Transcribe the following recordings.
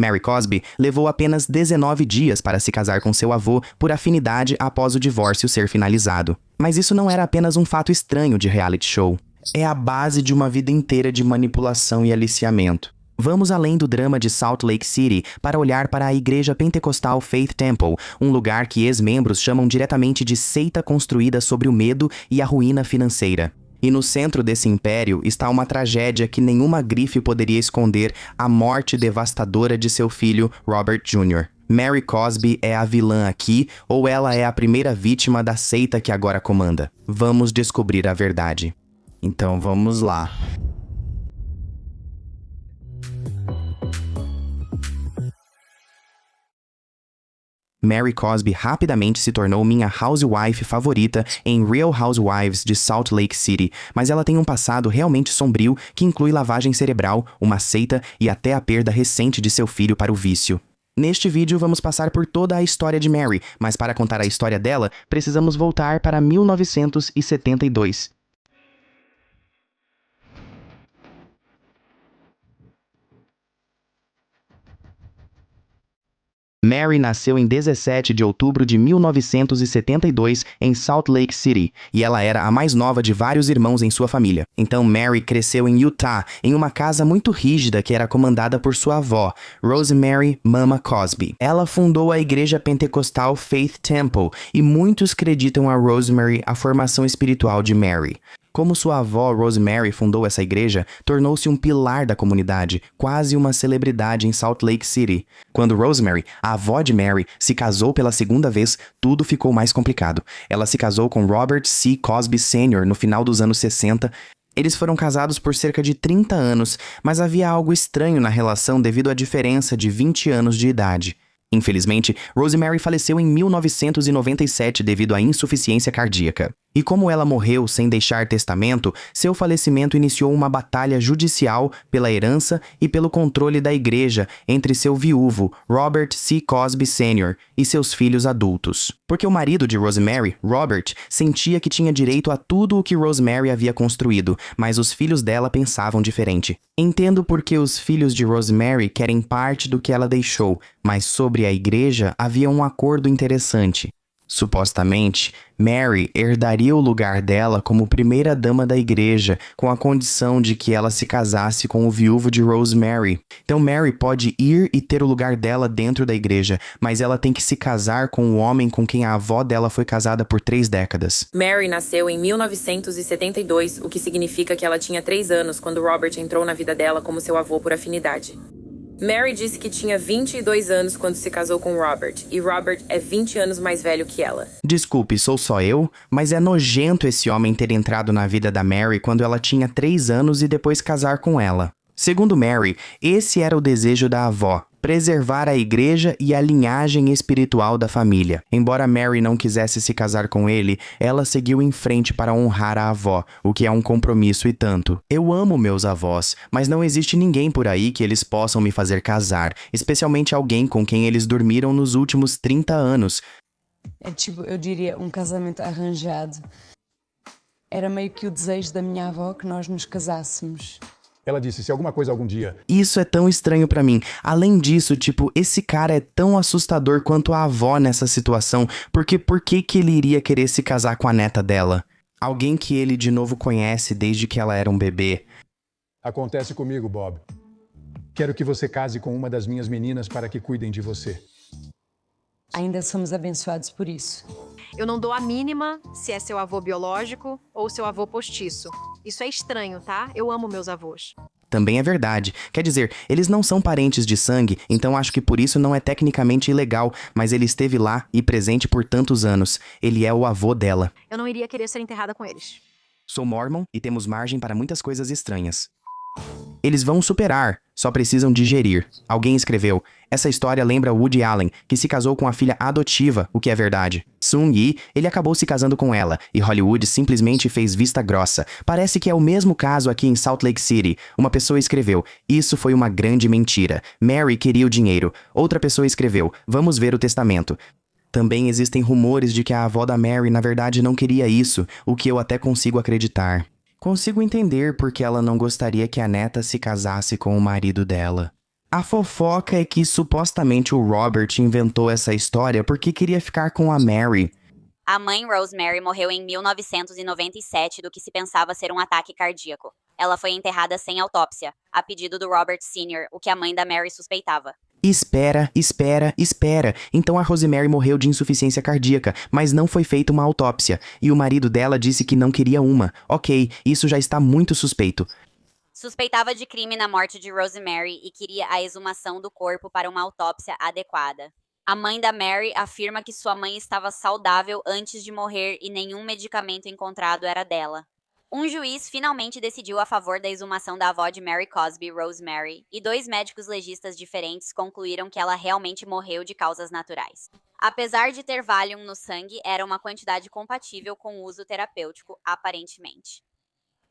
Mary Cosby levou apenas 19 dias para se casar com seu avô por afinidade após o divórcio ser finalizado. Mas isso não era apenas um fato estranho de reality show. É a base de uma vida inteira de manipulação e aliciamento. Vamos além do drama de Salt Lake City para olhar para a igreja pentecostal Faith Temple, um lugar que ex-membros chamam diretamente de seita construída sobre o medo e a ruína financeira. E no centro desse império está uma tragédia que nenhuma grife poderia esconder: a morte devastadora de seu filho, Robert Jr. Mary Cosby é a vilã aqui, ou ela é a primeira vítima da seita que agora comanda? Vamos descobrir a verdade. Então vamos lá. Mary Cosby rapidamente se tornou minha housewife favorita em Real Housewives de Salt Lake City, mas ela tem um passado realmente sombrio que inclui lavagem cerebral, uma seita e até a perda recente de seu filho para o vício. Neste vídeo vamos passar por toda a história de Mary, mas para contar a história dela, precisamos voltar para 1972. Mary nasceu em 17 de outubro de 1972 em Salt Lake City, e ela era a mais nova de vários irmãos em sua família. Então Mary cresceu em Utah, em uma casa muito rígida que era comandada por sua avó, Rosemary Mama Cosby. Ela fundou a igreja pentecostal Faith Temple, e muitos acreditam a Rosemary a formação espiritual de Mary. Como sua avó Rosemary fundou essa igreja, tornou-se um pilar da comunidade, quase uma celebridade em Salt Lake City. Quando Rosemary, a avó de Mary, se casou pela segunda vez, tudo ficou mais complicado. Ela se casou com Robert C. Cosby Sr. no final dos anos 60. Eles foram casados por cerca de 30 anos, mas havia algo estranho na relação devido à diferença de 20 anos de idade. Infelizmente, Rosemary faleceu em 1997 devido à insuficiência cardíaca. E como ela morreu sem deixar testamento, seu falecimento iniciou uma batalha judicial pela herança e pelo controle da igreja entre seu viúvo, Robert C. Cosby Sr., e seus filhos adultos. Porque o marido de Rosemary, Robert, sentia que tinha direito a tudo o que Rosemary havia construído, mas os filhos dela pensavam diferente. Entendo porque os filhos de Rosemary querem parte do que ela deixou, mas sobre a igreja havia um acordo interessante. Supostamente, Mary herdaria o lugar dela como primeira-dama da igreja, com a condição de que ela se casasse com o viúvo de Rosemary. Então Mary pode ir e ter o lugar dela dentro da igreja, mas ela tem que se casar com o homem com quem a avó dela foi casada por 3 décadas. Mary nasceu em 1972, o que significa que ela tinha 3 anos quando Robert entrou na vida dela como seu avô por afinidade. Mary disse que tinha 22 anos quando se casou com Robert, e Robert é 20 anos mais velho que ela. Desculpe, sou só eu, mas é nojento esse homem ter entrado na vida da Mary quando ela tinha 3 anos e depois casar com ela. Segundo Mary, esse era o desejo da avó: preservar a igreja e a linhagem espiritual da família. Embora Mary não quisesse se casar com ele, ela seguiu em frente para honrar a avó, o que é um compromisso e tanto. Eu amo meus avós, mas não existe ninguém por aí que eles possam me fazer casar, especialmente alguém com quem eles dormiram nos últimos 30 anos. É tipo, eu diria, um casamento arranjado. Era meio que o desejo da minha avó que nós nos casássemos. Ela disse, se alguma coisa algum dia... Isso é tão estranho pra mim. Além disso, tipo, esse cara é tão assustador quanto a avó nessa situação, porque por que ele iria querer se casar com a neta dela? Alguém que ele de novo conhece desde que ela era um bebê. Acontece comigo, Bob. Quero que você case com uma das minhas meninas para que cuidem de você. Ainda somos abençoados por isso. Eu não dou a mínima se é seu avô biológico ou seu avô postiço. Isso é estranho, tá? Eu amo meus avós. Também é verdade. Quer dizer, eles não são parentes de sangue, então acho que por isso não é tecnicamente ilegal, mas ele esteve lá e presente por tantos anos. Ele é o avô dela. Eu não iria querer ser enterrada com eles. Sou mormon e temos margem para muitas coisas estranhas. Eles vão superar, só precisam digerir. Alguém escreveu: essa história lembra Woody Allen, que se casou com a filha adotiva, o que é verdade. Sung-yi, ele acabou se casando com ela, e Hollywood simplesmente fez vista grossa. Parece que é o mesmo caso aqui em Salt Lake City. Uma pessoa escreveu: isso foi uma grande mentira. Mary queria o dinheiro. Outra pessoa escreveu: vamos ver o testamento. Também existem rumores de que a avó da Mary na verdade não queria isso, o que eu até consigo acreditar. Consigo entender porque ela não gostaria que a neta se casasse com o marido dela. A fofoca é que supostamente o Robert inventou essa história porque queria ficar com a Mary. A mãe Rosemary morreu em 1997 do que se pensava ser um ataque cardíaco. Ela foi enterrada sem autópsia, a pedido do Robert Sr., o que a mãe da Mary suspeitava. Espera. Então a Rosemary morreu de insuficiência cardíaca, mas não foi feita uma autópsia. E o marido dela disse que não queria uma. Ok, isso já está muito suspeito. Suspeitava de crime na morte de Rosemary e queria a exumação do corpo para uma autópsia adequada. A mãe da Mary afirma que sua mãe estava saudável antes de morrer e nenhum medicamento encontrado era dela. Um juiz finalmente decidiu a favor da exumação da avó de Mary Cosby, Rosemary, e 2 médicos legistas diferentes concluíram que ela realmente morreu de causas naturais. Apesar de ter Valium no sangue, era uma quantidade compatível com o uso terapêutico, aparentemente.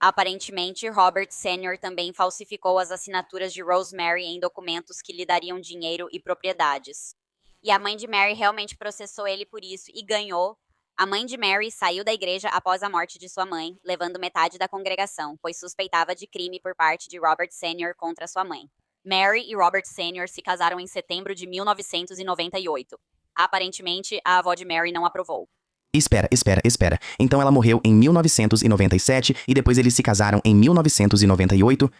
Aparentemente, Robert Sr. também falsificou as assinaturas de Rosemary em documentos que lhe dariam dinheiro e propriedades. E a mãe de Mary realmente processou ele por isso e ganhou. A mãe de Mary saiu da igreja após a morte de sua mãe, levando metade da congregação, pois suspeitava de crime por parte de Robert Sr. contra sua mãe. Mary e Robert Sr. se casaram em setembro de 1998. Aparentemente, a avó de Mary não aprovou. Espera. Então ela morreu em 1997 e depois eles se casaram em 1998?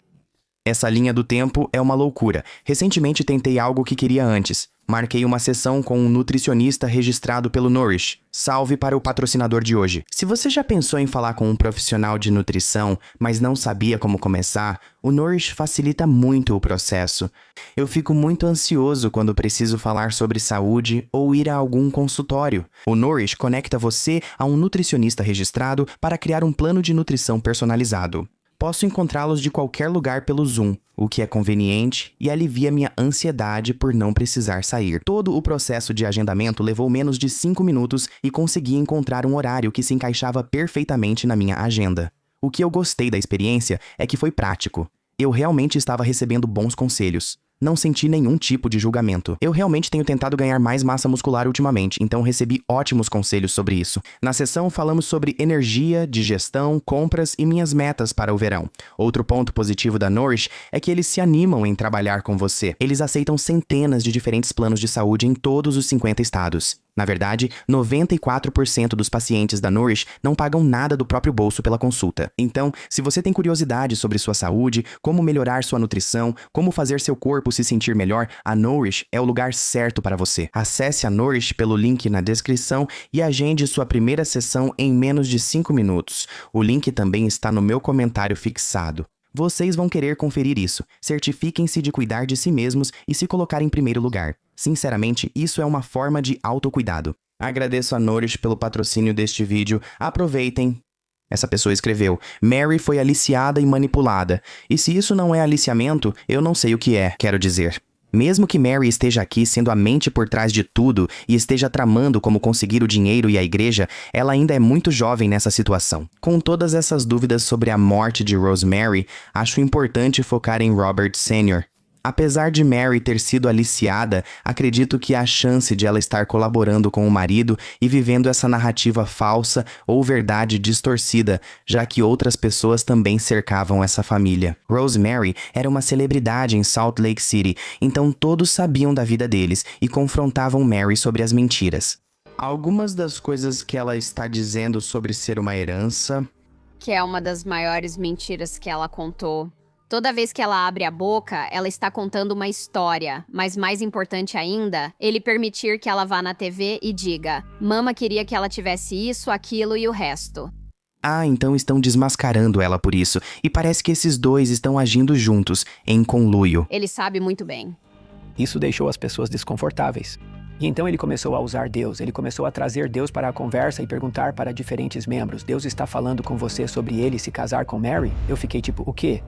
Essa linha do tempo é uma loucura. Recentemente tentei algo que queria antes. Marquei uma sessão com um nutricionista registrado pelo Nourish. Salve para o patrocinador de hoje. Se você já pensou em falar com um profissional de nutrição, mas não sabia como começar, o Nourish facilita muito o processo. Eu fico muito ansioso quando preciso falar sobre saúde ou ir a algum consultório. O Nourish conecta você a um nutricionista registrado para criar um plano de nutrição personalizado. Posso encontrá-los de qualquer lugar pelo Zoom, o que é conveniente e alivia minha ansiedade por não precisar sair. Todo o processo de agendamento levou menos de 5 minutos e consegui encontrar um horário que se encaixava perfeitamente na minha agenda. O que eu gostei da experiência é que foi prático. Eu realmente estava recebendo bons conselhos. Não senti nenhum tipo de julgamento. Eu realmente tenho tentado ganhar mais massa muscular ultimamente, então recebi ótimos conselhos sobre isso. Na sessão falamos sobre energia, digestão, compras e minhas metas para o verão. Outro ponto positivo da Nourish é que eles se animam em trabalhar com você. Eles aceitam centenas de diferentes planos de saúde em todos os 50 estados. Na verdade, 94% dos pacientes da Nourish não pagam nada do próprio bolso pela consulta. Então, se você tem curiosidade sobre sua saúde, como melhorar sua nutrição, como fazer seu corpo se sentir melhor, a Nourish é o lugar certo para você. Acesse a Nourish pelo link na descrição e agende sua primeira sessão em menos de 5 minutos. O link também está no meu comentário fixado. Vocês vão querer conferir isso. Certifiquem-se de cuidar de si mesmos e se colocar em primeiro lugar. Sinceramente, isso é uma forma de autocuidado. Agradeço a Nourish pelo patrocínio deste vídeo. Aproveitem. Essa pessoa escreveu: Mary foi aliciada e manipulada. E se isso não é aliciamento, eu não sei o que é, quero dizer. Mesmo que Mary esteja aqui sendo a mente por trás de tudo e esteja tramando como conseguir o dinheiro e a igreja, ela ainda é muito jovem nessa situação. Com todas essas dúvidas sobre a morte de Rosemary, acho importante focar em Robert Sr. Apesar de Mary ter sido aliciada, acredito que há chance de ela estar colaborando com o marido e vivendo essa narrativa falsa ou verdade distorcida, já que outras pessoas também cercavam essa família. Rosemary era uma celebridade em Salt Lake City, então todos sabiam da vida deles e confrontavam Mary sobre as mentiras. Algumas das coisas que ela está dizendo sobre ser uma herança... Que é uma das maiores mentiras que ela contou. Toda vez que ela abre a boca, ela está contando uma história, mas mais importante ainda, ele permitir que ela vá na TV e diga: "Mama queria que ela tivesse isso, aquilo e o resto." Ah, então estão desmascarando ela por isso, e parece que esses dois estão agindo juntos, em conluio. Ele sabe muito bem. Isso deixou as pessoas desconfortáveis. E então ele começou a usar Deus, ele começou a trazer Deus para a conversa e perguntar para diferentes membros: Deus está falando com você sobre ele se casar com Mary? Eu fiquei tipo, o quê?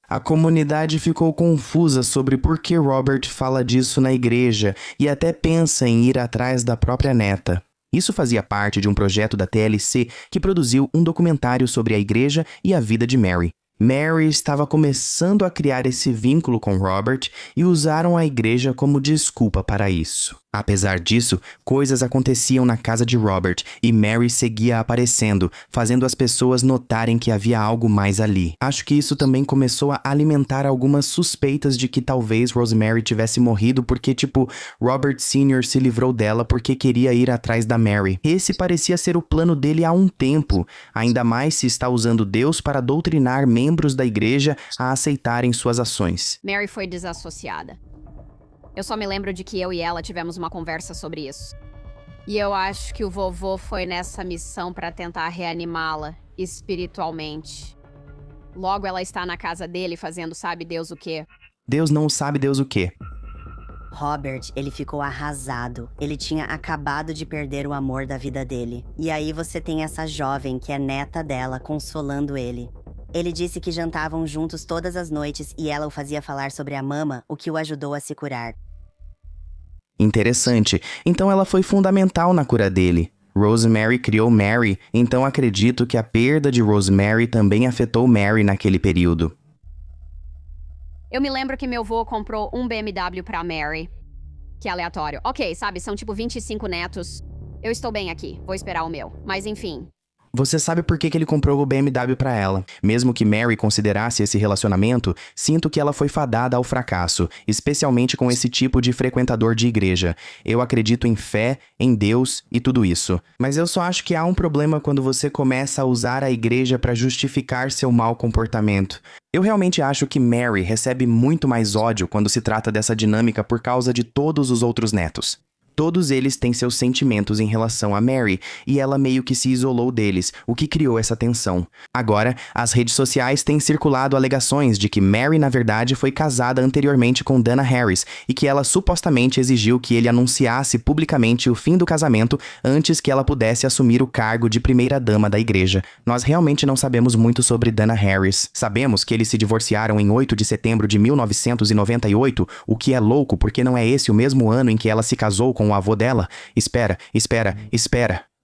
A comunidade ficou confusa sobre por que Robert fala disso na igreja e até pensa em ir atrás da própria neta. Isso fazia parte de um projeto da TLC que produziu um documentário sobre a igreja e a vida de Mary. Mary estava começando a criar esse vínculo com Robert e usaram a igreja como desculpa para isso. Apesar disso, coisas aconteciam na casa de Robert e Mary seguia aparecendo, fazendo as pessoas notarem que havia algo mais ali. Acho que isso também começou a alimentar algumas suspeitas de que talvez Rosemary tivesse morrido porque, Robert Sr. se livrou dela porque queria ir atrás da Mary. Esse parecia ser o plano dele há um tempo, ainda mais se está usando Deus para doutrinar membros da igreja a aceitarem suas ações. Mary foi desassociada. Eu só me lembro de que eu e ela tivemos uma conversa sobre isso. E eu acho que o vovô foi nessa missão para tentar reanimá-la espiritualmente. Logo ela está na casa dele fazendo sabe Deus o quê. Deus não sabe Deus o quê. Robert, ele ficou arrasado. Ele tinha acabado de perder o amor da vida dele. E aí você tem essa jovem que é neta dela consolando ele. Ele disse que jantavam juntos todas as noites e ela o fazia falar sobre a mama, o que o ajudou a se curar. Interessante. Então ela foi fundamental na cura dele. Rosemary criou Mary, então acredito que a perda de Rosemary também afetou Mary naquele período. Eu me lembro que meu avô comprou um BMW pra Mary. Que aleatório. Ok, sabe, são 25 netos. Eu estou bem aqui, vou esperar o meu. Mas enfim. Você sabe por que ele comprou o BMW pra ela. Mesmo que Mary considerasse esse relacionamento, sinto que ela foi fadada ao fracasso, especialmente com esse tipo de frequentador de igreja. Eu acredito em fé, em Deus e tudo isso. Mas eu só acho que há um problema quando você começa a usar a igreja para justificar seu mau comportamento. Eu realmente acho que Mary recebe muito mais ódio quando se trata dessa dinâmica por causa de todos os outros netos. Todos eles têm seus sentimentos em relação a Mary, e ela meio que se isolou deles, o que criou essa tensão. Agora, as redes sociais têm circulado alegações de que Mary, na verdade, foi casada anteriormente com Dana Harris, e que ela supostamente exigiu que ele anunciasse publicamente o fim do casamento antes que ela pudesse assumir o cargo de primeira-dama da igreja. Nós realmente não sabemos muito sobre Dana Harris. Sabemos que eles se divorciaram em 8 de setembro de 1998, o que é louco porque não é esse o mesmo ano em que ela se casou com o avô dela? Espera.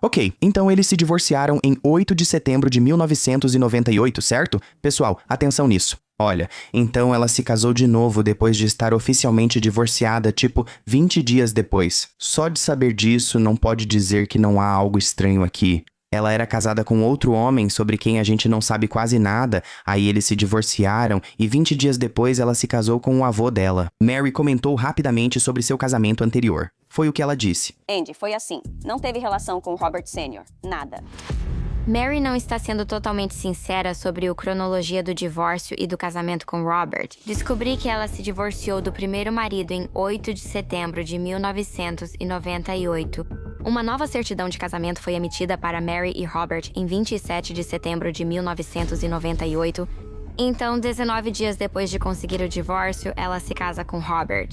Ok, então eles se divorciaram em 8 de setembro de 1998, certo? Pessoal, atenção nisso. Olha, então ela se casou de novo depois de estar oficialmente divorciada, 20 dias depois. Só de saber disso não pode dizer que não há algo estranho aqui. Ela era casada com outro homem sobre quem a gente não sabe quase nada, aí eles se divorciaram e 20 dias depois ela se casou com o avô dela. Mary comentou rapidamente sobre seu casamento anterior. Foi o que ela disse. Andy, foi assim. Não teve relação com Robert Sr. Nada. Mary não está sendo totalmente sincera sobre a cronologia do divórcio e do casamento com Robert. Descobri que ela se divorciou do primeiro marido em 8 de setembro de 1998. Uma nova certidão de casamento foi emitida para Mary e Robert em 27 de setembro de 1998. Então, 19 dias depois de conseguir o divórcio, ela se casa com Robert.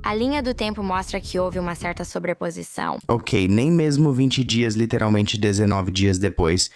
A linha do tempo mostra que houve uma certa sobreposição. Ok, nem mesmo 20 dias, literalmente 19 dias depois.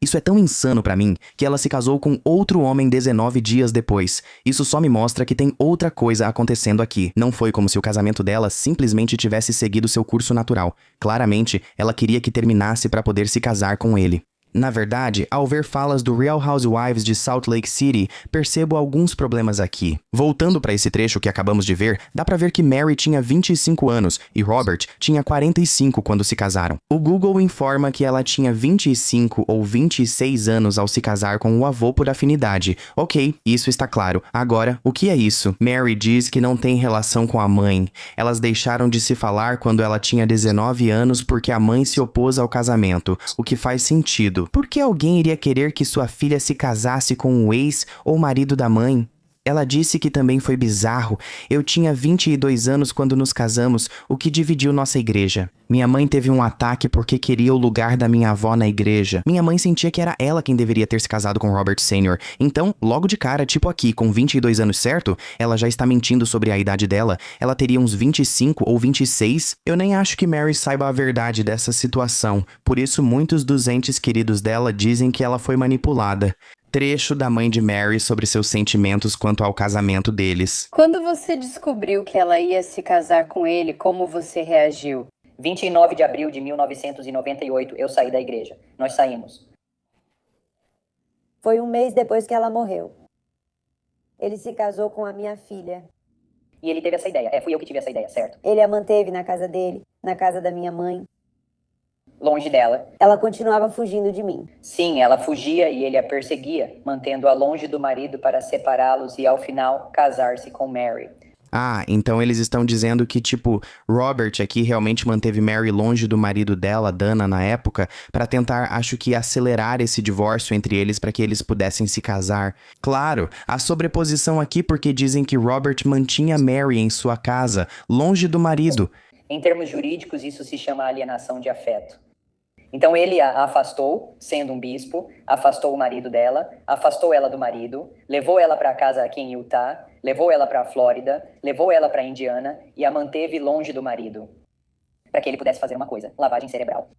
Isso é tão insano pra mim que ela se casou com outro homem 19 dias depois. Isso só me mostra que tem outra coisa acontecendo aqui. Não foi como se o casamento dela simplesmente tivesse seguido seu curso natural. Claramente, ela queria que terminasse pra poder se casar com ele. Na verdade, ao ver falas do Real Housewives de Salt Lake City, percebo alguns problemas aqui. Voltando para esse trecho que acabamos de ver, dá pra ver que Mary tinha 25 anos e Robert tinha 45 quando se casaram. O Google informa que ela tinha 25 ou 26 anos ao se casar com o avô por afinidade. Ok, isso está claro. Agora, o que é isso? Mary diz que não tem relação com a mãe. Elas deixaram de se falar quando ela tinha 19 anos porque a mãe se opôs ao casamento, o que faz sentido. Por que alguém iria querer que sua filha se casasse com o ex ou marido da mãe? Ela disse que também foi bizarro. Eu tinha 22 anos quando nos casamos, o que dividiu nossa igreja. Minha mãe teve um ataque porque queria o lugar da minha avó na igreja. Minha mãe sentia que era ela quem deveria ter se casado com Robert Sr. Então, logo de cara, aqui, com 22 anos certo, ela já está mentindo sobre a idade dela. Ela teria uns 25 ou 26. Eu nem acho que Mary saiba a verdade dessa situação. Por isso, muitos dos entes queridos dela dizem que ela foi manipulada. Trecho da mãe de Mary sobre seus sentimentos quanto ao casamento deles. Quando você descobriu que ela ia se casar com ele, como você reagiu? 29 de abril de 1998, eu saí da igreja. Nós saímos. Foi um mês depois que ela morreu. Ele se casou com a minha filha. E ele teve essa ideia. Fui eu que tive essa ideia, certo? Ele a manteve na casa dele, na casa da minha mãe. Longe dela. Ela continuava fugindo de mim. Sim, ela fugia e ele a perseguia, mantendo-a longe do marido para separá-los e, ao final, casar-se com Mary. Ah, então eles estão dizendo que, tipo, Robert aqui realmente manteve Mary longe do marido dela, Dana, na época, pra tentar, acho que, acelerar esse divórcio entre eles para que eles pudessem se casar. Claro, a sobreposição aqui porque dizem que Robert mantinha Mary em sua casa, longe do marido. Em termos jurídicos, isso se chama alienação de afeto. Então ele a afastou, sendo um bispo, afastou o marido dela, afastou ela do marido, levou ela para casa aqui em Utah, levou ela para a Flórida, levou ela para Indiana e a manteve longe do marido, para que ele pudesse fazer uma coisa, lavagem cerebral.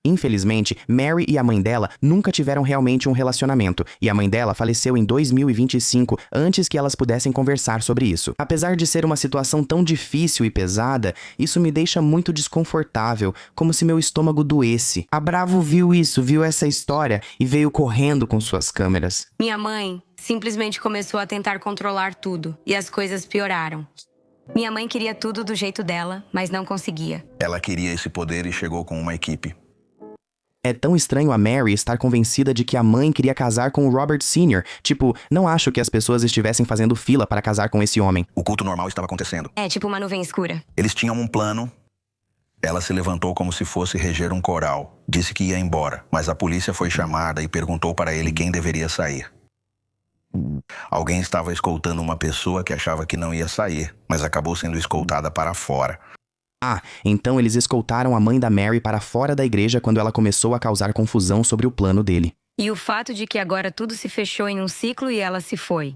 Infelizmente, Mary e a mãe dela nunca tiveram realmente um relacionamento, e a mãe dela faleceu em 2025, antes que elas pudessem conversar sobre isso. Apesar de ser uma situação tão difícil e pesada, isso me deixa muito desconfortável, como se meu estômago doesse. A Bravo viu isso, viu essa história, e veio correndo com suas câmeras. Minha mãe simplesmente começou a tentar controlar tudo, e as coisas pioraram. Minha mãe queria tudo do jeito dela, mas não conseguia. Ela queria esse poder e chegou com uma equipe. É tão estranho a Mary estar convencida de que a mãe queria casar com o Robert Sr. Tipo, não acho que as pessoas estivessem fazendo fila para casar com esse homem. O culto normal estava acontecendo. É tipo uma nuvem escura. Eles tinham um plano. Ela se levantou como se fosse reger um coral. Disse que ia embora, mas a polícia foi chamada e perguntou para ele quem deveria sair. Alguém estava escoltando uma pessoa que achava que não ia sair, mas acabou sendo escoltada para fora. Ah, então eles escoltaram a mãe da Mary para fora da igreja quando ela começou a causar confusão sobre o plano dele. E o fato de que agora tudo se fechou em um ciclo e ela se foi.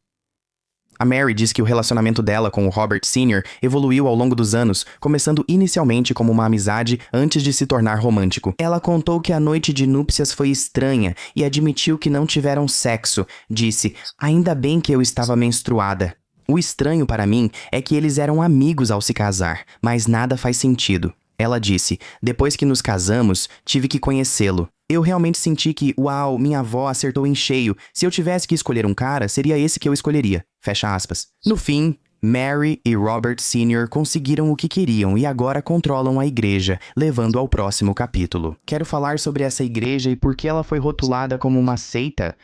A Mary diz que o relacionamento dela com o Robert Sr. evoluiu ao longo dos anos, começando inicialmente como uma amizade antes de se tornar romântico. Ela contou que a noite de núpcias foi estranha e admitiu que não tiveram sexo. Disse, ainda bem que eu estava menstruada. O estranho para mim é que eles eram amigos ao se casar, mas nada faz sentido. Ela disse, depois que nos casamos, tive que conhecê-lo. Eu realmente senti que, uau, minha avó acertou em cheio. Se eu tivesse que escolher um cara, seria esse que eu escolheria. Fecha aspas. No fim, Mary e Robert Sr. conseguiram o que queriam e agora controlam a igreja, levando ao próximo capítulo. Quero falar sobre essa igreja e por que ela foi rotulada como uma seita.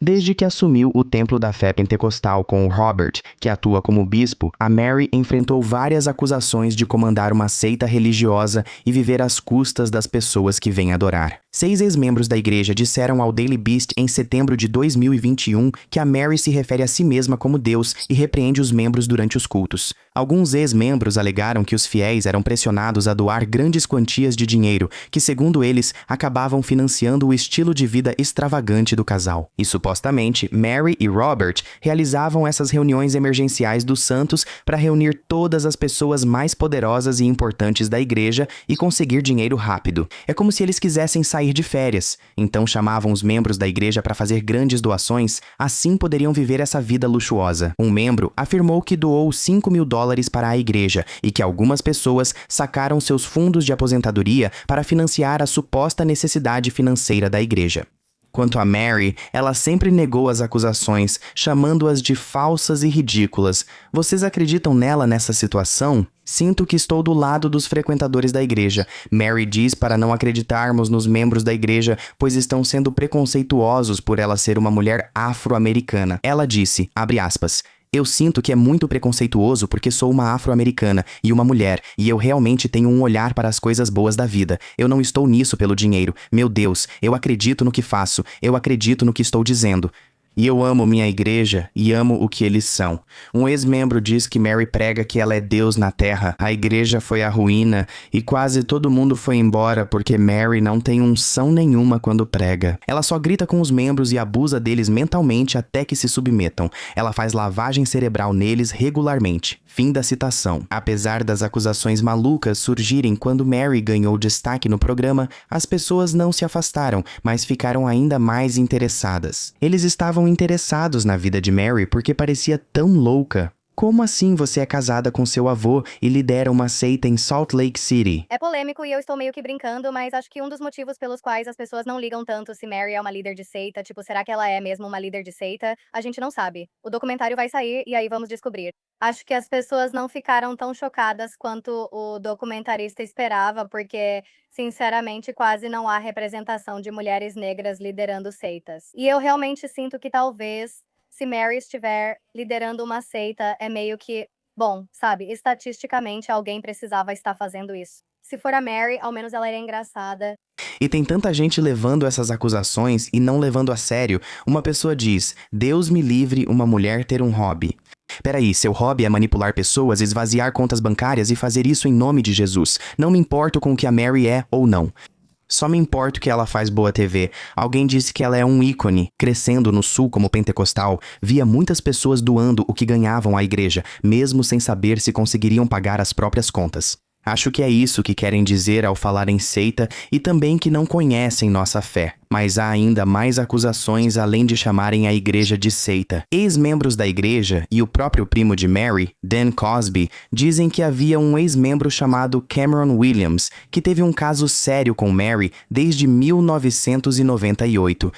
Desde que assumiu o templo da fé pentecostal com o Robert, que atua como bispo, a Mary enfrentou várias acusações de comandar uma seita religiosa e viver às custas das pessoas que vêm adorar. 6 ex-membros da igreja disseram ao Daily Beast em setembro de 2021 que a Mary se refere a si mesma como Deus e repreende os membros durante os cultos. Alguns ex-membros alegaram que os fiéis eram pressionados a doar grandes quantias de dinheiro, que, segundo eles, acabavam financiando o estilo de vida extravagante do casal. E supostamente, Mary e Robert realizavam essas reuniões emergenciais dos santos para reunir todas as pessoas mais poderosas e importantes da igreja e conseguir dinheiro rápido. É como se eles quisessem sair de férias, então chamavam os membros da igreja para fazer grandes doações, assim poderiam viver essa vida luxuosa. Um membro afirmou que doou $5.000 para a igreja e que algumas pessoas sacaram seus fundos de aposentadoria para financiar a suposta necessidade financeira da igreja. Quanto a Mary, ela sempre negou as acusações, chamando-as de falsas e ridículas. Vocês acreditam nela nessa situação? Sinto que estou do lado dos frequentadores da igreja. Mary diz para não acreditarmos nos membros da igreja, pois estão sendo preconceituosos por ela ser uma mulher afro-americana. Ela disse, abre aspas, eu sinto que é muito preconceituoso porque sou uma afro-americana e uma mulher, e eu realmente tenho um olhar para as coisas boas da vida. Eu não estou nisso pelo dinheiro. Meu Deus, eu acredito no que faço, eu acredito no que estou dizendo. E eu amo minha igreja e amo o que eles são. Um ex-membro diz que Mary prega que ela é Deus na terra. A igreja foi à ruína e quase todo mundo foi embora porque Mary não tem unção nenhuma quando prega. Ela só grita com os membros e abusa deles mentalmente até que se submetam. Ela faz lavagem cerebral neles regularmente. Fim da citação. Apesar das acusações malucas surgirem quando Mary ganhou destaque no programa, as pessoas não se afastaram, mas ficaram ainda mais interessadas. Eles estavam interessados na vida de Mary porque parecia tão louca. Como assim você é casada com seu avô e lidera uma seita em Salt Lake City? É polêmico e eu estou meio que brincando, mas acho que um dos motivos pelos quais as pessoas não ligam tanto se Mary é uma líder de seita, tipo, será que ela é mesmo uma líder de seita? A gente não sabe. O documentário vai sair e aí vamos descobrir. Acho que as pessoas não ficaram tão chocadas quanto o documentarista esperava, porque, sinceramente, quase não há representação de mulheres negras liderando seitas. E eu realmente sinto que talvez, se Mary estiver liderando uma seita, é meio que, bom, sabe, estatisticamente alguém precisava estar fazendo isso. Se for a Mary, ao menos ela é engraçada. E tem tanta gente levando essas acusações e não levando a sério. Uma pessoa diz, Deus me livre uma mulher ter um hobby. Peraí, seu hobby é manipular pessoas, esvaziar contas bancárias e fazer isso em nome de Jesus. Não me importo com o que a Mary é ou não. Só me importo que ela faz boa TV. Alguém disse que ela é um ícone. Crescendo no sul como pentecostal, via muitas pessoas doando o que ganhavam à igreja, mesmo sem saber se conseguiriam pagar as próprias contas. Acho que é isso que querem dizer ao falar em seita e também que não conhecem nossa fé. Mas há ainda mais acusações além de chamarem a igreja de seita. Ex-membros da igreja e o próprio primo de Mary, Dan Cosby, dizem que havia um ex-membro chamado Cameron Williams, que teve um caso sério com Mary desde 1998.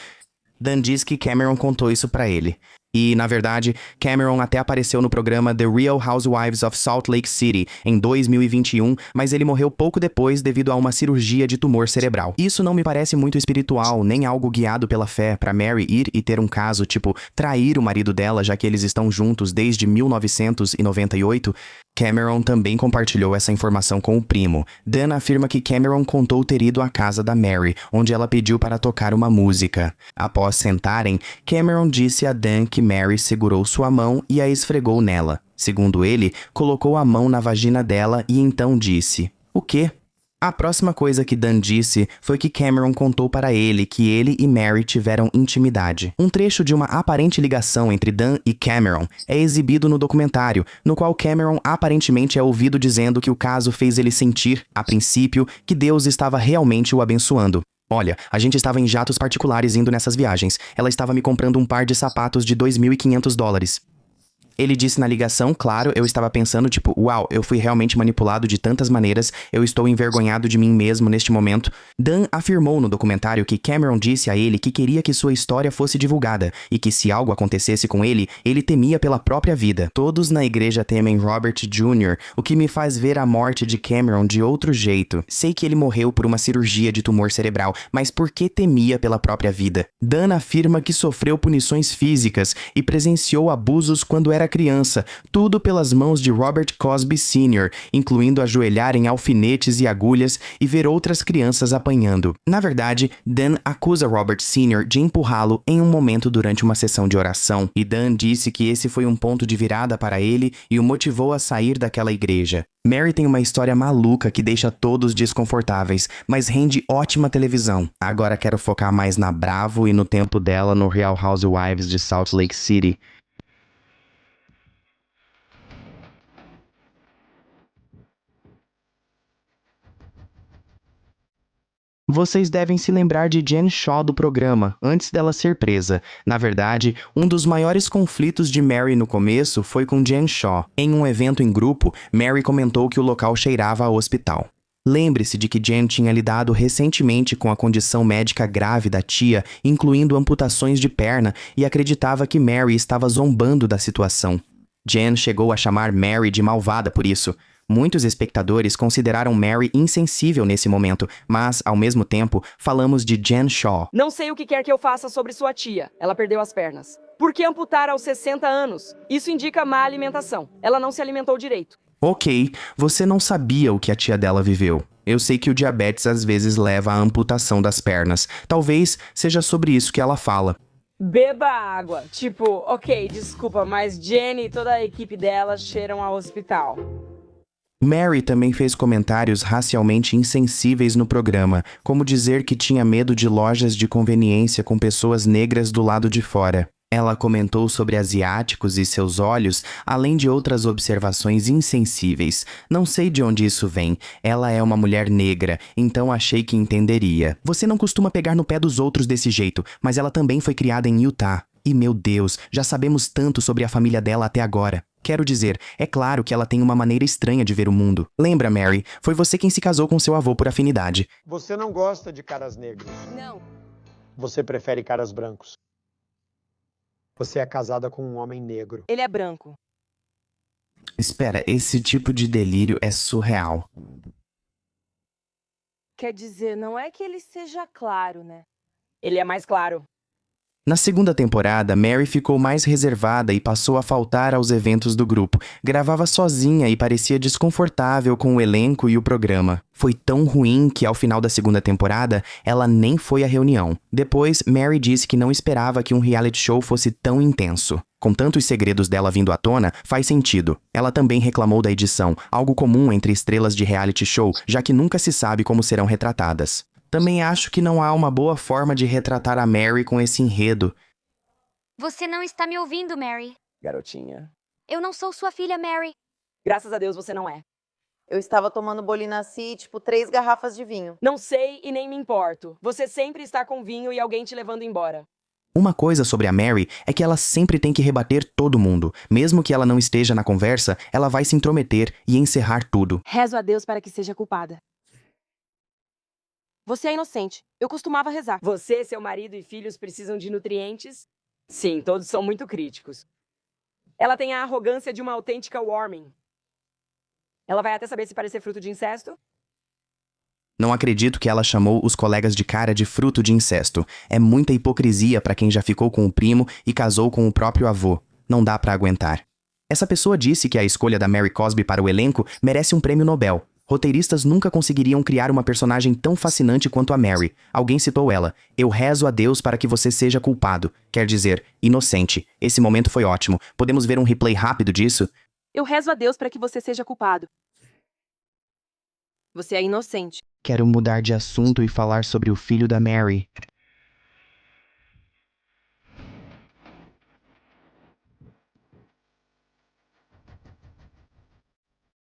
Dan diz que Cameron contou isso pra ele. E, na verdade, Cameron até apareceu no programa The Real Housewives of Salt Lake City em 2021, mas ele morreu pouco depois devido a uma cirurgia de tumor cerebral. Isso não me parece muito espiritual, nem algo guiado pela fé pra Mary ir e ter um caso, tipo, trair o marido dela já que eles estão juntos desde 1998. Cameron também compartilhou essa informação com o primo. Dan afirma que Cameron contou ter ido à casa da Mary, onde ela pediu para tocar uma música. Após sentarem, Cameron disse a Dan que Mary segurou sua mão e a esfregou nela. Segundo ele, colocou a mão na vagina dela e então disse: "O quê?" A próxima coisa que Dan disse foi que Cameron contou para ele que ele e Mary tiveram intimidade. Um trecho de uma aparente ligação entre Dan e Cameron é exibido no documentário, no qual Cameron aparentemente é ouvido dizendo que o caso fez ele sentir, a princípio, que Deus estava realmente o abençoando. Olha, a gente estava em jatos particulares indo nessas viagens. Ela estava me comprando um par de sapatos de $2.500. Ele disse na ligação, claro, eu estava pensando, tipo, uau, eu fui realmente manipulado de tantas maneiras, eu estou envergonhado de mim mesmo neste momento. Dan afirmou no documentário que Cameron disse a ele que queria que sua história fosse divulgada e que se algo acontecesse com ele, ele temia pela própria vida. Todos na igreja temem Robert Jr., o que me faz ver a morte de Cameron de outro jeito. Sei que ele morreu por uma cirurgia de tumor cerebral, mas por que temia pela própria vida? Dan afirma que sofreu punições físicas e presenciou abusos quando era criança, tudo pelas mãos de Robert Cosby Sr., incluindo ajoelhar em alfinetes e agulhas e ver outras crianças apanhando. Na verdade, Dan acusa Robert Sr. de empurrá-lo em um momento durante uma sessão de oração, e Dan disse que esse foi um ponto de virada para ele e o motivou a sair daquela igreja. Mary tem uma história maluca que deixa todos desconfortáveis, mas rende ótima televisão. Agora quero focar mais na Bravo e no tempo dela no Real Housewives de Salt Lake City. Vocês devem se lembrar de Jen Shah do programa, antes dela ser presa. Na verdade, um dos maiores conflitos de Mary no começo foi com Jen Shah. Em um evento em grupo, Mary comentou que o local cheirava a hospital. Lembre-se de que Jen tinha lidado recentemente com a condição médica grave da tia, incluindo amputações de perna, e acreditava que Mary estava zombando da situação. Jen chegou a chamar Mary de malvada por isso. Muitos espectadores consideraram Mary insensível nesse momento, mas, ao mesmo tempo, falamos de Jen Shah. Não sei o que quer que eu faça sobre sua tia. Ela perdeu as pernas. Por que amputar aos 60 anos? Isso indica má alimentação. Ela não se alimentou direito. Ok, você não sabia o que a tia dela viveu. Eu sei que o diabetes às vezes leva à amputação das pernas. Talvez seja sobre isso que ela fala. Beba água. Tipo, ok, desculpa, mas Jenny e toda a equipe dela cheiram ao hospital. Mary também fez comentários racialmente insensíveis no programa, como dizer que tinha medo de lojas de conveniência com pessoas negras do lado de fora. Ela comentou sobre asiáticos e seus olhos, além de outras observações insensíveis. Não sei de onde isso vem. Ela é uma mulher negra, então achei que entenderia. Você não costuma pegar no pé dos outros desse jeito, mas ela também foi criada em Utah. E meu Deus, já sabemos tanto sobre a família dela até agora. Quero dizer, é claro que ela tem uma maneira estranha de ver o mundo. Lembra, Mary? Foi você quem se casou com seu avô por afinidade. Você não gosta de caras negros. Não. Você prefere caras brancos. Você é casada com um homem negro. Ele é branco. Espera, esse tipo de delírio é surreal. Quer dizer, não é que ele seja claro, né? Ele é mais claro. Na segunda temporada, Mary ficou mais reservada e passou a faltar aos eventos do grupo. Gravava sozinha e parecia desconfortável com o elenco e o programa. Foi tão ruim que, ao final da segunda temporada, ela nem foi à reunião. Depois, Mary disse que não esperava que um reality show fosse tão intenso. Com tantos segredos dela vindo à tona, faz sentido. Ela também reclamou da edição, algo comum entre estrelas de reality show, já que nunca se sabe como serão retratadas. Também acho que não há uma boa forma de retratar a Mary com esse enredo. Você não está me ouvindo, Mary. Garotinha. Eu não sou sua filha, Mary. Graças a Deus você não é. Eu estava tomando Bolinaci, tipo 3 garrafas de vinho. Não sei e nem me importo. Você sempre está com vinho e alguém te levando embora. Uma coisa sobre a Mary é que ela sempre tem que rebater todo mundo. Mesmo que ela não esteja na conversa, ela vai se intrometer e encerrar tudo. Rezo a Deus para que seja culpada. Você é inocente. Eu costumava rezar. Você, seu marido e filhos precisam de nutrientes? Sim, todos são muito críticos. Ela tem a arrogância de uma autêntica Warming. Ela vai até saber se parecer fruto de incesto? Não acredito que ela chamou os colegas de cara de fruto de incesto. É muita hipocrisia para quem já ficou com o primo e casou com o próprio avô. Não dá pra aguentar. Essa pessoa disse que a escolha da Mary Cosby para o elenco merece um prêmio Nobel. Roteiristas nunca conseguiriam criar uma personagem tão fascinante quanto a Mary. Alguém citou ela. Eu rezo a Deus para que você seja culpado. Quer dizer, inocente. Esse momento foi ótimo. Podemos ver um replay rápido disso? Eu rezo a Deus para que você seja culpado. Você é inocente. Quero mudar de assunto e falar sobre o filho da Mary.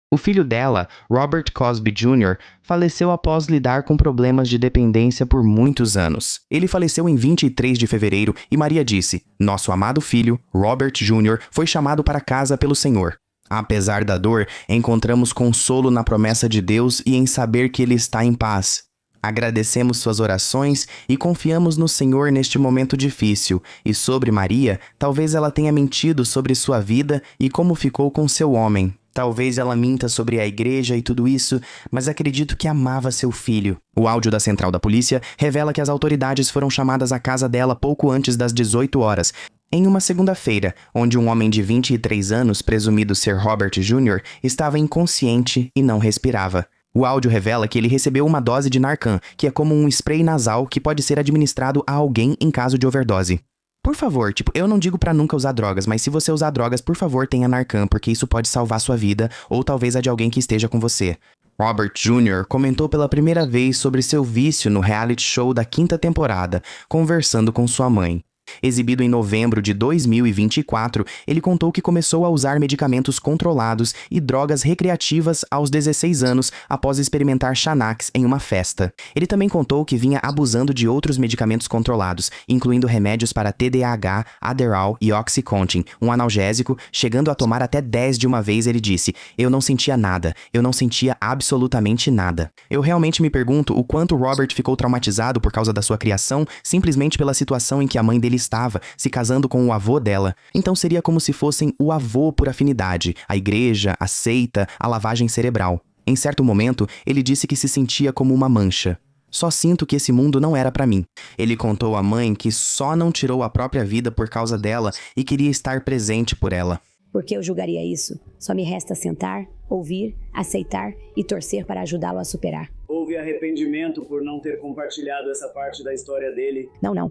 O filho dela, Robert Cosby Jr., faleceu após lidar com problemas de dependência por muitos anos. Ele faleceu em 23 de fevereiro e Maria disse: "Nosso amado filho, Robert Jr., foi chamado para casa pelo Senhor. Apesar da dor, encontramos consolo na promessa de Deus e em saber que Ele está em paz. Agradecemos suas orações e confiamos no Senhor neste momento difícil. E sobre Maria, talvez ela tenha mentido sobre sua vida e como ficou com seu homem. Talvez ela minta sobre a igreja e tudo isso, mas acredito que amava seu filho." O áudio da central da polícia revela que as autoridades foram chamadas à casa dela pouco antes das 18 horas, em uma segunda-feira, onde um homem de 23 anos, presumido ser Robert Jr., estava inconsciente e não respirava. O áudio revela que ele recebeu uma dose de Narcan, que é como um spray nasal que pode ser administrado a alguém em caso de overdose. Por favor, eu não digo pra nunca usar drogas, mas se você usar drogas, por favor, tenha Narcan, porque isso pode salvar sua vida, ou talvez a de alguém que esteja com você. Robert Jr. comentou pela primeira vez sobre seu vício no reality show da 5ª temporada, conversando com sua mãe. Exibido em novembro de 2024, ele contou que começou a usar medicamentos controlados e drogas recreativas aos 16 anos após experimentar Xanax em uma festa. Ele também contou que vinha abusando de outros medicamentos controlados, incluindo remédios para TDAH, Adderall e Oxycontin, um analgésico, chegando a tomar até 10 de uma vez. Ele disse: "Eu não sentia nada, eu não sentia absolutamente nada." Eu realmente me pergunto o quanto Robert ficou traumatizado por causa da sua criação, simplesmente pela situação em que a mãe dele estava, se casando com o avô dela. Então seria como se fossem o avô por afinidade, a igreja, a seita, a lavagem cerebral. Em certo momento, ele disse que se sentia como uma mancha. "Só sinto que esse mundo não era pra mim." Ele contou à mãe que só não tirou a própria vida por causa dela e queria estar presente por ela. Por que eu julgaria isso? Só me resta sentar, ouvir, aceitar e torcer para ajudá-lo a superar. Houve arrependimento por não ter compartilhado essa parte da história dele? Não.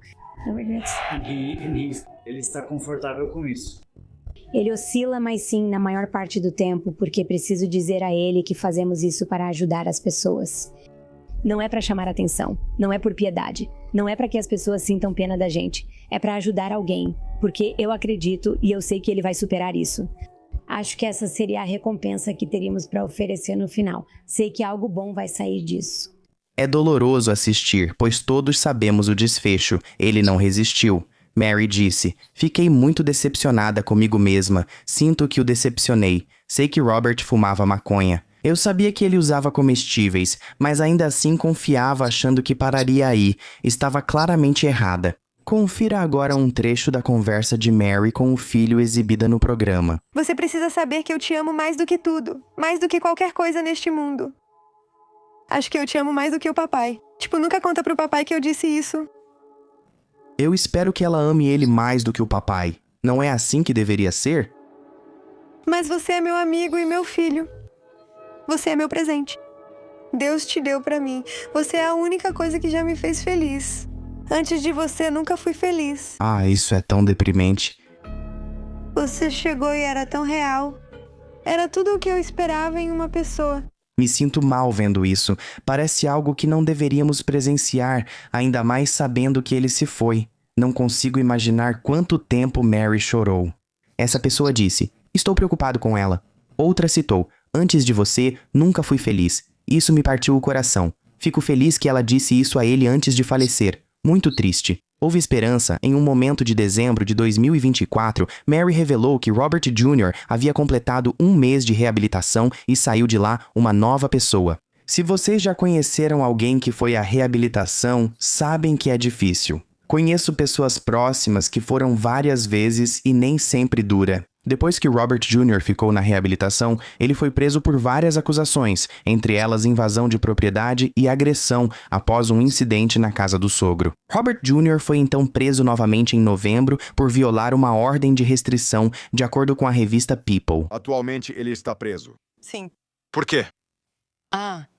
Ele está confortável com isso. Ele oscila, mas sim, na maior parte do tempo, porque preciso dizer a ele que fazemos isso para ajudar as pessoas. Não é para chamar atenção, não é por piedade, não é para que as pessoas sintam pena da gente, é para ajudar alguém, porque eu acredito e eu sei que ele vai superar isso. Acho que essa seria a recompensa que teríamos para oferecer no final. Sei que algo bom vai sair disso. É doloroso assistir, pois todos sabemos o desfecho. Ele não resistiu. Mary disse, fiquei muito decepcionada comigo mesma, sinto que o decepcionei. Sei que Robert fumava maconha. Eu sabia que ele usava comestíveis, mas ainda assim confiava achando que pararia aí. Estava claramente errada. Confira agora um trecho da conversa de Mary com o filho exibida no programa. Você precisa saber que eu te amo mais do que tudo. Mais do que qualquer coisa neste mundo. Acho que eu te amo mais do que o papai. Tipo, nunca conta pro papai que eu disse isso. Eu espero que ela ame ele mais do que o papai. Não é assim que deveria ser? Mas você é meu amigo e meu filho. Você é meu presente. Deus te deu pra mim. Você é a única coisa que já me fez feliz. Antes de você, nunca fui feliz. Ah, isso é tão deprimente. Você chegou e era tão real. Era tudo o que eu esperava em uma pessoa. Me sinto mal vendo isso. Parece algo que não deveríamos presenciar, ainda mais sabendo que ele se foi. Não consigo imaginar quanto tempo Mary chorou. Essa pessoa disse, estou preocupado com ela. Outra citou, antes de você, nunca fui feliz. Isso me partiu o coração. Fico feliz que ela disse isso a ele antes de falecer. Muito triste. Houve esperança. Em um momento de dezembro de 2024, Mary revelou que Robert Jr. havia completado 1 mês de reabilitação e saiu de lá uma nova pessoa. Se vocês já conheceram alguém que foi à reabilitação, sabem que é difícil. Conheço pessoas próximas que foram várias vezes e nem sempre dura. Depois que Robert Jr. ficou na reabilitação, ele foi preso por várias acusações, entre elas invasão de propriedade e agressão após um incidente na casa do sogro. Robert Jr. foi então preso novamente em novembro por violar uma ordem de restrição, de acordo com a revista People. Atualmente ele está preso. Sim. Por quê?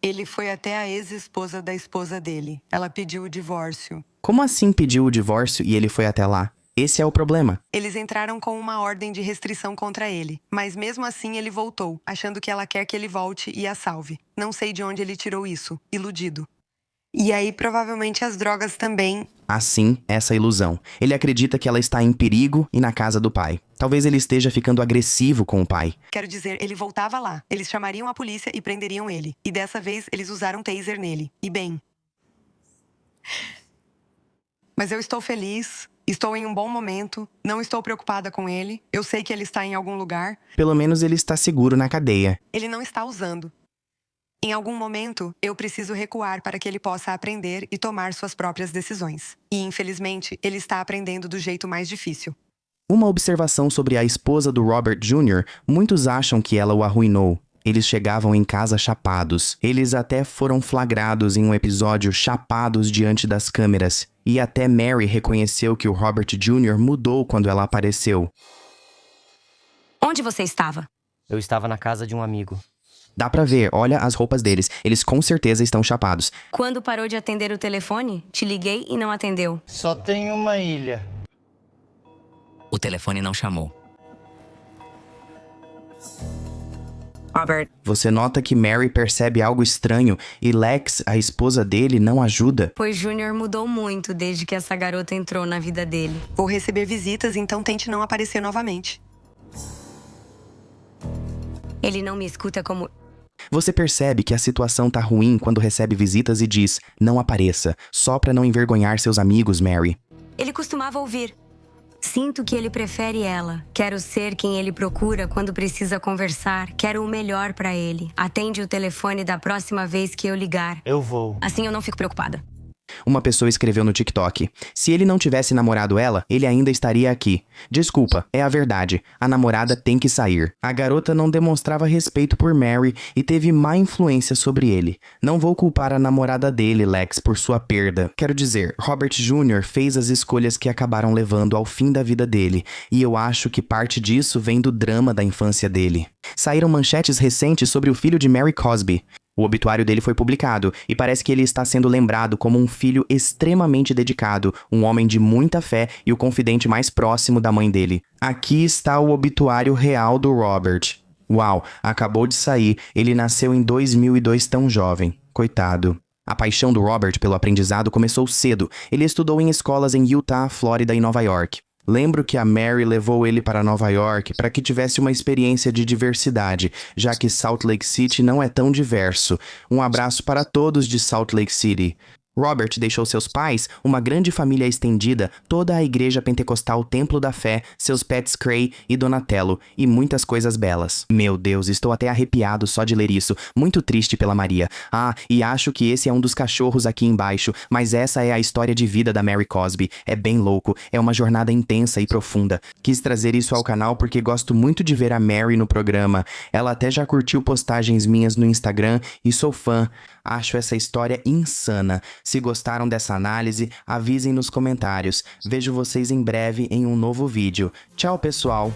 Ele foi até a ex-esposa da esposa dele. Ela pediu o divórcio. Como assim pediu o divórcio e ele foi até lá? Esse é o problema. Eles entraram com uma ordem de restrição contra ele, mas mesmo assim ele voltou, achando que ela quer que ele volte e a salve. Não sei de onde ele tirou isso, iludido. E aí provavelmente as drogas também. Assim, essa ilusão. Ele acredita que ela está em perigo e na casa do pai. Talvez ele esteja ficando agressivo com o pai. Quero dizer, ele voltava lá. Eles chamariam a polícia e prenderiam ele. E dessa vez eles usaram taser nele. E bem. Mas eu estou feliz. Estou em um bom momento, não estou preocupada com ele, eu sei que ele está em algum lugar. Pelo menos ele está seguro na cadeia. Ele não está usando. Em algum momento, eu preciso recuar para que ele possa aprender e tomar suas próprias decisões. E, infelizmente, ele está aprendendo do jeito mais difícil. Uma observação sobre a esposa do Robert Jr., muitos acham que ela o arruinou. Eles chegavam em casa chapados. Eles até foram flagrados em um episódio chapados diante das câmeras. E até Mary reconheceu que o Robert Jr. mudou quando ela apareceu. Onde você estava? Eu estava na casa de um amigo. Dá pra ver, olha as roupas deles. Eles com certeza estão chapados. Quando parou de atender o telefone, te liguei e não atendeu. Só tem uma ilha. O telefone não chamou. Robert. Você nota que Mary percebe algo estranho e Lex, a esposa dele, não ajuda. Pois Junior mudou muito desde que essa garota entrou na vida dele. Vou receber visitas, então tente não aparecer novamente. Ele não me escuta como... Você percebe que a situação tá ruim quando recebe visitas e diz, não apareça, só pra não envergonhar seus amigos, Mary. Ele costumava ouvir. Sinto que ele prefere ela. Quero ser quem ele procura quando precisa conversar. Quero o melhor pra ele. Atende o telefone da próxima vez que eu ligar. Eu vou. Assim eu não fico preocupada. Uma pessoa escreveu no TikTok, se ele não tivesse namorado ela, ele ainda estaria aqui. Desculpa, é a verdade. A namorada tem que sair. A garota não demonstrava respeito por Mary e teve má influência sobre ele. Não vou culpar a namorada dele, Lex, por sua perda. Quero dizer, Robert Jr. fez as escolhas que acabaram levando ao fim da vida dele, e eu acho que parte disso vem do drama da infância dele. Saíram manchetes recentes sobre o filho de Mary Cosby. O obituário dele foi publicado, e parece que ele está sendo lembrado como um filho extremamente dedicado, um homem de muita fé e o confidente mais próximo da mãe dele. Aqui está o obituário real do Robert. Uau, acabou de sair, ele nasceu em 2002 tão jovem. Coitado. A paixão do Robert pelo aprendizado começou cedo. Ele estudou em escolas em Utah, Flórida e Nova York. Lembro que a Mary levou ele para Nova York para que tivesse uma experiência de diversidade, já que Salt Lake City não é tão diverso. Um abraço para todos de Salt Lake City. Robert deixou seus pais, uma grande família estendida, toda a igreja pentecostal Templo da Fé, seus pets Cray e Donatello, e muitas coisas belas. Meu Deus, estou até arrepiado só de ler isso, muito triste pela Maria. Ah, e acho que esse é um dos cachorros aqui embaixo, mas essa é a história de vida da Mary Cosby. É bem louco, é uma jornada intensa e profunda. Quis trazer isso ao canal porque gosto muito de ver a Mary no programa. Ela até já curtiu postagens minhas no Instagram e sou fã. Acho essa história insana. Se gostaram dessa análise, avisem nos comentários. Vejo vocês em breve em um novo vídeo. Tchau, pessoal!